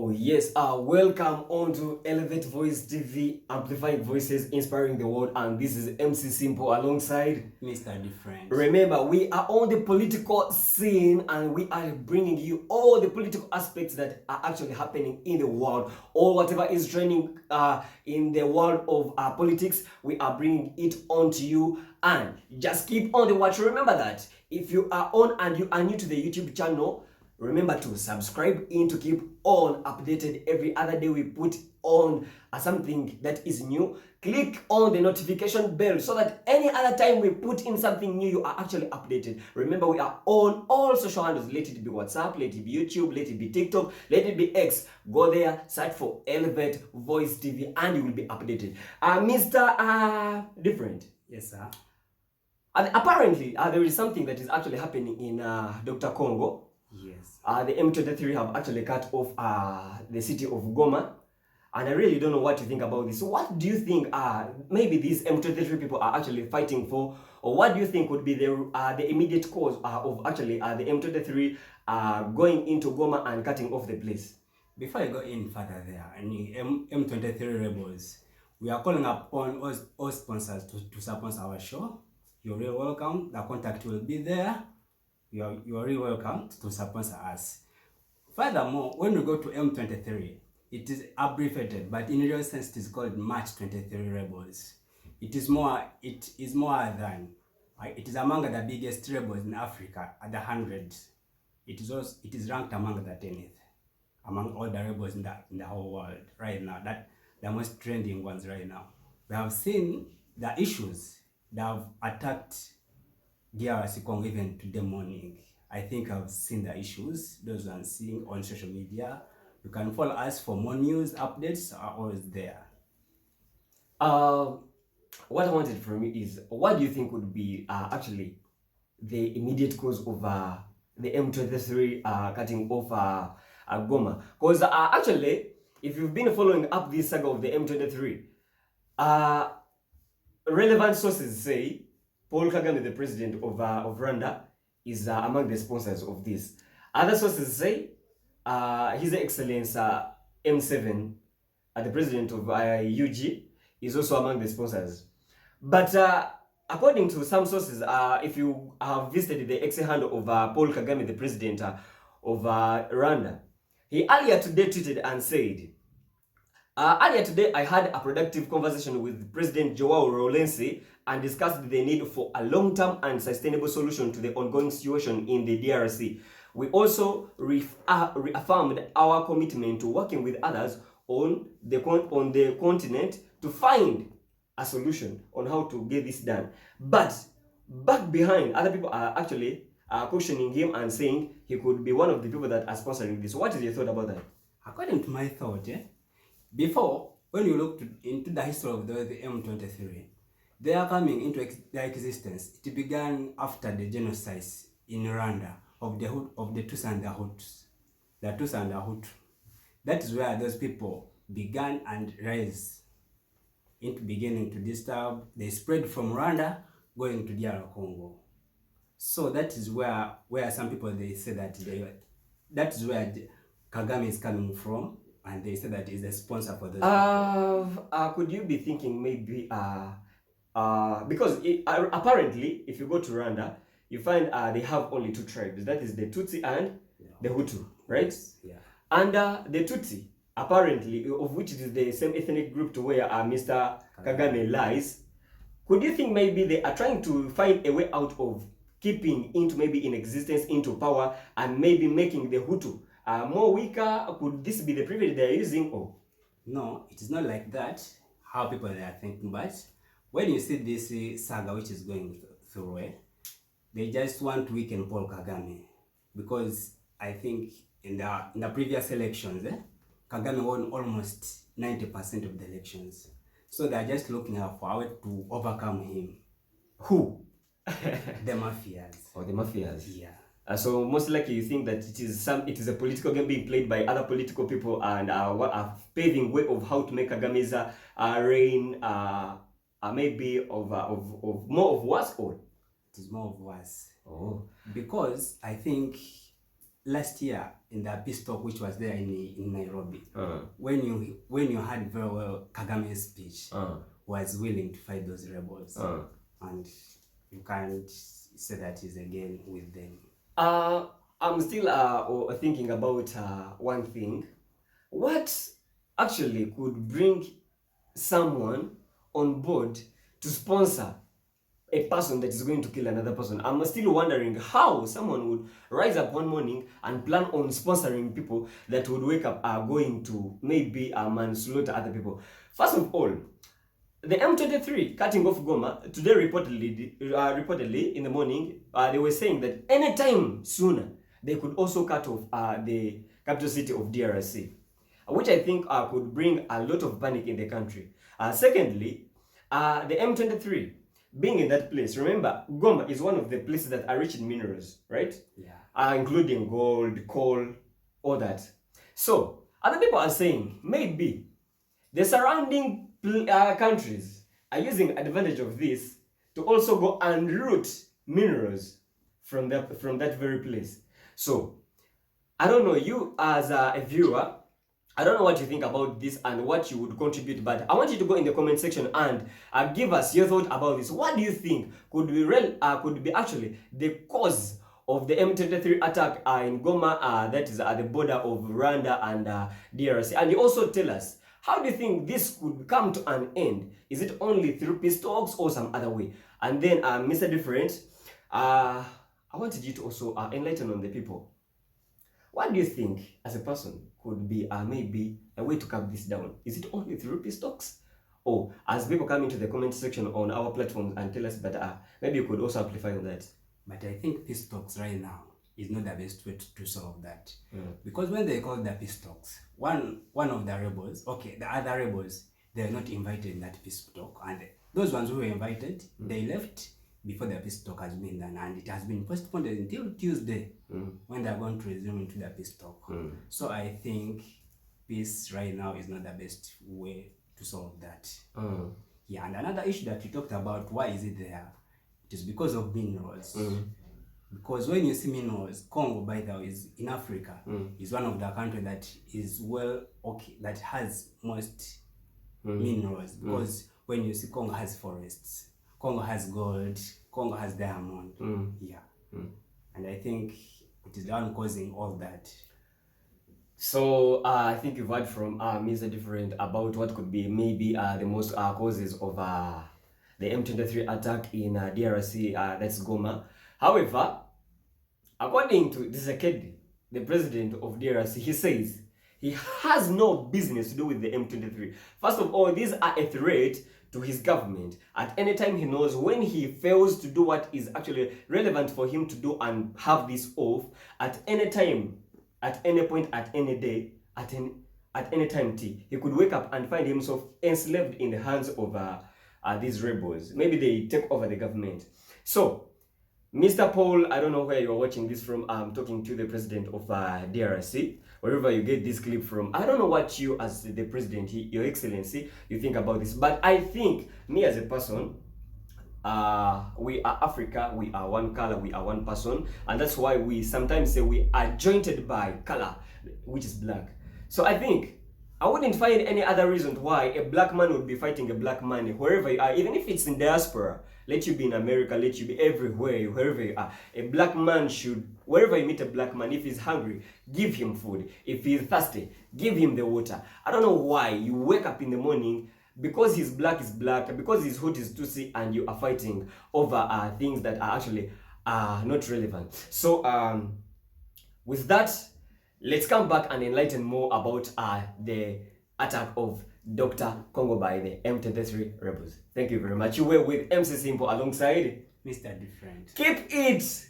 Oh yes, welcome on to Elevate Voice TV, amplifying voices, inspiring the world, and this is MC Sympo alongside Mr. Different. Remember, we are on the political scene and we are bringing you all the political aspects that are actually happening in the world, or whatever is trending in the world of politics. We are bringing it on to you, and just keep on the watch. Remember that if you are on and you are new to the YouTube channel, remember to subscribe in to keep on updated. Every other day we put on something that is new. Click on the notification bell so that any other time we put in something new, you are actually updated. Remember, we are on all social handles. Let it be WhatsApp, let it be YouTube, let it be TikTok, let it be X. Go there, search for Elevate Voice TV, and you will be updated. Mr. Different. Yes, sir. And apparently, there is something that is actually happening in Dr. Congo. Yes. The M23 have actually cut off the city of Goma, and I really don't know what to think about this. So what do you think maybe these M23 people are actually fighting for, or what do you think would be the immediate cause of actually the M23 going into Goma and cutting off the place? Before I go in further there, any M23 rebels, we are calling upon all sponsors to sponsor our show. You're really welcome. The contact will be there. You're really welcome to sponsor us. Furthermore, when we go to M23, it is abbreviated, but in real sense it is called March 23 Rebels. It is more than, it is among the biggest rebels in Africa at the 100. It is ranked among the 10th, among all the rebels in the whole world right now. That the most trending ones right now. We have seen the issues that have attacked DRC Congo even today morning. I think I've seen the issues, those I'm seeing on social media. You can follow us for more news, updates are always there. What I wanted from you is, what do you think would be actually the immediate cause of the M23 cutting off Goma? Because actually, if you've been following up this saga of the M23, relevant sources say Paul Kagame, the president of Rwanda, is among the sponsors of this. Other sources say His Excellency M7, the president of UG, is also among the sponsors. But according to some sources, if you have visited the X handle of Paul Kagame, the president of Rwanda, he earlier today tweeted and said, earlier today, I had a productive conversation with President Joao Lourenço and discussed the need for a long-term and sustainable solution to the ongoing situation in the DRC. We also reaffirmed our commitment to working with others on the continent to find a solution on how to get this done. But back behind, other people are actually cautioning him and saying he could be one of the people that are sponsoring this. So what is your thought about that? According to my thought, before, when you look into the history of the M23, they are coming into their existence. It began after the genocides in Rwanda of the Tutsi and the Hutus. The Tutsi and the Hutu. That is where those people began and rise into beginning to disturb. They spread from Rwanda going to DR Congo. So that is where some people they say that that is where Kagame is coming from. And they said that is the sponsor for this. Could you be thinking maybe because apparently if you go to Rwanda, you find they have only two tribes. That is the Tutsi and the Hutu, right? Yeah. And the Tutsi, apparently, of which it is the same ethnic group to where Mr. Kagame lies. Could you think maybe they are trying to find a way out of keeping into maybe in existence into power and maybe making the Hutu more weaker? Could this be the privilege they are using? Or no, it is not like that. How people they are thinking, but when you see this saga which is going through, they just want to weaken Paul Kagame, because I think in the previous elections, Kagame won almost 90% of the elections. So they are just looking out for a way to overcome him. Who? The mafias. Or the mafias? Yeah. So most likely you think that it is a political game being played by other political people and what a paving way of how to make Kagame's reign maybe of more of worse, or it is more of worse. Oh, because I think last year in the peace talk which was there in Nairobi, Uh, when you heard very well Kagame's speech, uh, was willing to fight those rebels, uh. and you can't say that he's again with them. I'm still thinking about one thing. What actually could bring someone on board to sponsor a person that is going to kill another person? I'm still wondering how someone would rise up one morning and plan on sponsoring people that would wake up going to maybe manslaughter other people. First of all, the M23 cutting off Goma today reportedly in the morning, they were saying that anytime sooner they could also cut off the capital city of DRC, which I think could bring a lot of panic in the country. Secondly, the M23 being in that place, remember Goma is one of the places that are rich in minerals, right? Yeah. Including gold, coal, all that. So other people are saying maybe the surrounding countries are using advantage of this to also go and root minerals from that very place. So I don't know, you as a viewer, I don't know what you think about this and what you would contribute, but I want you to go in the comment section and give us your thought about this. What do you think could be actually the cause of the M23 attack in Goma, that is at the border of Rwanda and DRC? And you also tell us, how do you think this could come to an end? Is it only through peace talks or some other way? And then, Mr. Different, I wanted you to also enlighten on the people. What do you think, as a person, could be maybe a way to cut this down? Is it only through peace talks? Or as people come into the comment section on our platforms and tell us that maybe you could also amplify on that? But I think peace talks right now is not the best way to solve that. Because when they call the peace talks, one of the rebels, okay, the other rebels, they are not invited in that peace talk. And those ones who were invited, they left before the peace talk has been done. And it has been postponed until Tuesday when they are going to resume into the peace talk. So I think peace right now is not the best way to solve that. Yeah, and another issue that you talked about, why is it there? It is because of minerals. Because when you see minerals, Congo, by the way, is in Africa, is one of the countries that is that has most minerals. Because when you see Congo has forests, Congo has gold, Congo has diamond. Yeah. And I think it is the one causing all that. So I think you've heard from Mr. Different about what could be maybe the most causes of the M23 attack in DRC, that's Goma. However, according to Tshisekedi, the president of DRC, he says he has no business to do with the M23. First of all, these are a threat to his government. At any time he knows when he fails to do what is actually relevant for him to do and have this off, at any time, at any point, at any day, at any time he could wake up and find himself enslaved in the hands of these rebels. Maybe they take over the government. So Mr. Paul, I don't know where you're watching this from. I'm talking to the president of DRC, wherever you get this clip from. I don't know what you, as the president, your excellency, you think about this. But I think, me as a person, we are Africa, we are one color, we are one person. And that's why we sometimes say we are jointed by color, which is black. So I think I wouldn't find any other reason why a black man would be fighting a black man wherever you are, even if it's in diaspora. Let you be in America, let you be everywhere, wherever you are. A black man should, wherever you meet a black man, if he's hungry, give him food. If he's thirsty, give him the water. I don't know why you wake up in the morning, because he's black is black, because his hood is Tutsi, and you are fighting over things that are actually not relevant. So with that, let's come back and enlighten more about the attack of Dr. Congo by the M23 rebels. Thank you very much. You were with MC Sympo alongside Mr. Different. Keep it!